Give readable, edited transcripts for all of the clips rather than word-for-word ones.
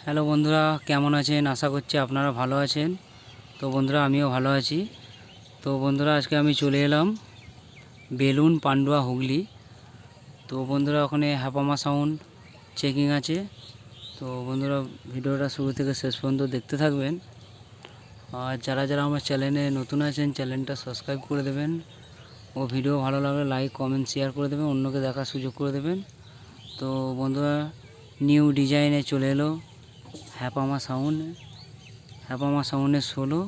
Hello বন্ধুরা, কেমন আছেন? আশা করছি আপনারা ভালো আছেন। তো বন্ধুরা, আমিও ভালো আছি। তো বন্ধুরা, আজকে আমি চলে এলাম বেলুন পান্ডুয়া হুগলি। তো বন্ধুরা, ওখানে হ্যাপামা সাউন্ড চেকিং আছে। তো বন্ধুরা, ভিডিওটা শুরু থেকে শেষ পর্যন্ত দেখতে থাকবেন। আর যারা যারা আমার চ্যানেলে নতুন আছেন, চ্যানেলটা সাবস্ক্রাইব করে দেবেন ও ভিডিও ভালো লাগলে লাইক কমেন্ট শেয়ার করে দেবেন, অন্যকে দেখার সুযোগ করে দেবেন। তো বন্ধুরা, নিউ ডিজাইনে চলে এলো হ্যাপামা সাউন্ডের 16।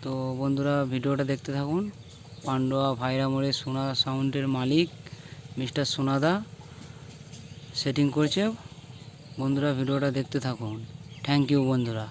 তো বন্ধুরা, ভিডিওটা দেখতে থাকুন। পান্ডুয়া ভাইরা মোড়ে সোনা সাউন্ডের মালিক মিস্টার সোনাদা সেটিং করছে। বন্ধুরা, ভিডিওটা দেখতে থাকুন। থ্যাংক ইউ বন্ধুরা।